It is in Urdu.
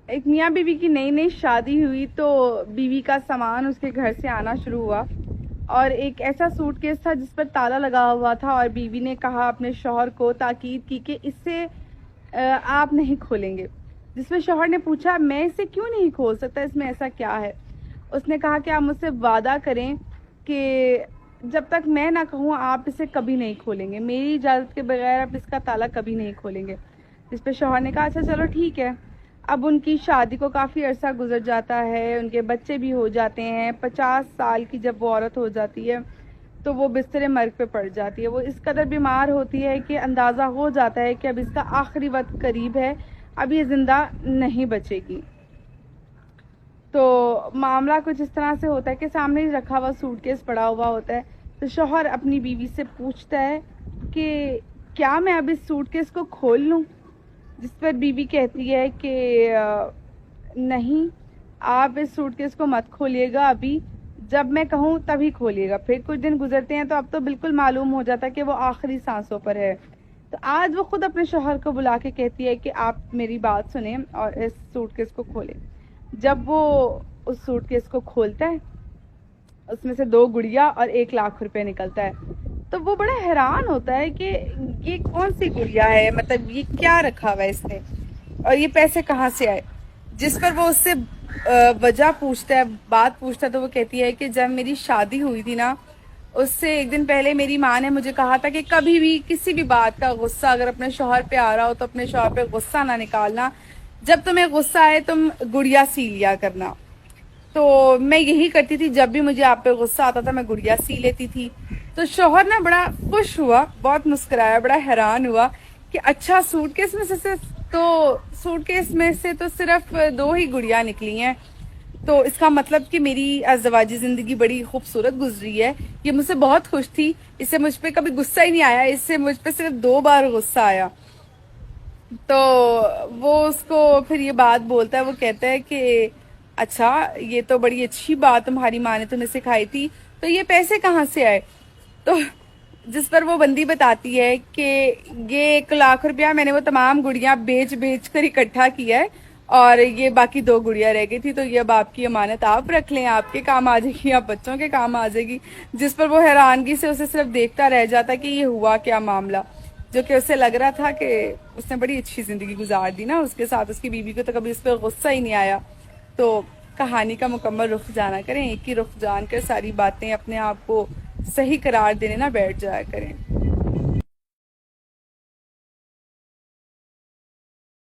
ایک میاں بیوی کی نئی نئی شادی ہوئی تو بیوی کا سامان اس کے گھر سے آنا شروع ہوا اور ایک ایسا سوٹ کیس تھا جس پر تالا لگا ہوا تھا اور بیوی نے کہا اپنے شوہر کو تاکید کی کہ اس سے آپ نہیں کھولیں گے، جس میں شوہر نے پوچھا میں اسے کیوں نہیں کھول سکتا، اس میں ایسا کیا ہے؟ اس نے کہا کہ آپ مجھ سے وعدہ کریں کہ جب تک میں نہ کہوں آپ اسے کبھی نہیں کھولیں گے، میری اجازت کے بغیر آپ اس کا تالا کبھی نہیں کھولیں گے۔ جس پہ شوہر نے کہا اچھا چلو ٹھیک ہے۔ اب ان کی شادی کو کافی عرصہ گزر جاتا ہے، ان کے بچے بھی ہو جاتے ہیں، 50 سال کی جب وہ عورت ہو جاتی ہے تو وہ بستر مرگ پہ پڑ جاتی ہے۔ وہ اس قدر بیمار ہوتی ہے کہ اندازہ ہو جاتا ہے کہ اب اس کا آخری وقت قریب ہے، اب یہ زندہ نہیں بچے گی۔ تو معاملہ کچھ اس طرح سے ہوتا ہے کہ سامنے ہی رکھا ہوا سوٹ کیس پڑا ہوا ہوتا ہے، تو شوہر اپنی بیوی سے پوچھتا ہے کہ کیا میں اب اس سوٹ کیس کو کھول لوں؟ جس پر بیوی کہتی ہے کہ نہیں، آپ اس سوٹ کیس کو مت کھولیے گا، ابھی جب میں کہوں تبھی کھولیے گا۔ پھر کچھ دن گزرتے ہیں تو اب تو بالکل معلوم ہو جاتا ہے کہ وہ آخری سانسوں پر ہے۔ تو آج وہ خود اپنے شوہر کو بلا کے کہتی ہے کہ آپ میری بات سنیں اور اس سوٹ کیس کو کھولیں۔ جب وہ اس سوٹ کیس کو کھولتا ہے اس میں سے 2 گڑیا اور 1 لاکھ روپے نکلتا ہے، تو وہ بڑا حیران ہوتا ہے کہ یہ کون سی گڑیا ہے، مطلب یہ کیا رکھا ہوا ہے اس نے اور یہ پیسے کہاں سے آئے؟ جس پر وہ اس سے وجہ پوچھتا ہے، بات پوچھتا ہے، تو وہ کہتی ہے کہ جب میری شادی ہوئی تھی نا، اس سے 1 دن پہلے میری ماں نے مجھے کہا تھا کہ کبھی بھی کسی بھی بات کا غصہ اگر اپنے شوہر پہ آ رہا ہو تو اپنے شوہر پہ غصہ نہ نکالنا، جب تمہیں غصہ آئے تم گڑیا سی لیا کرنا۔ تو میں یہی کرتی تھی، جب بھی مجھے آپ پہ غصہ آتا تھا میں گڑیا سی لیتی تھی۔ تو شوہر نا بڑا خوش ہوا، بہت مسکرایا، بڑا حیران ہوا کہ اچھا سوٹ کیس میں سے تو صرف 2 ہی گڑیا نکلی ہیں، تو اس کا مطلب کہ میری ازدواجی زندگی بڑی خوبصورت گزری ہے، یہ مجھ سے بہت خوش تھی، اس سے مجھ پہ کبھی غصہ ہی نہیں آیا، اس سے مجھ پہ صرف 2 بار غصہ آیا۔ تو وہ اس کو پھر یہ بات بولتا ہے، وہ کہتا ہے کہ اچھا یہ تو بڑی اچھی بات تمہاری ماں نے تمہیں سکھائی تھی، تو یہ پیسے کہاں سے آئے؟ تو جس پر وہ بندی بتاتی ہے کہ یہ 1 لاکھ روپیہ میں نے وہ تمام گڑیاں بیچ کر اکٹھا کیا ہے اور یہ باقی 2 گڑیاں رہ گئی تھی، تو یہ اب آپ کی امانت آپ رکھ لیں، آپ کے کام آ جائے گی، آپ بچوں کے کام آ جائے گی۔ جس پر وہ حیرانگی سے اسے صرف دیکھتا رہ جاتا کہ یہ ہوا کیا معاملہ، جو کہ اسے لگ رہا تھا کہ اس نے بڑی اچھی زندگی گزار دی نا اس کے ساتھ، اس کی بیوی کو تو کبھی اس پہ غصہ ہی نہیں آیا۔ تو کہانی کا مکمل رخ جانا کریں، ایک ہی رخ جان کر ساری باتیں اپنے آپ کو صحیح قرار دینے نہ بیٹھ جایا کریں۔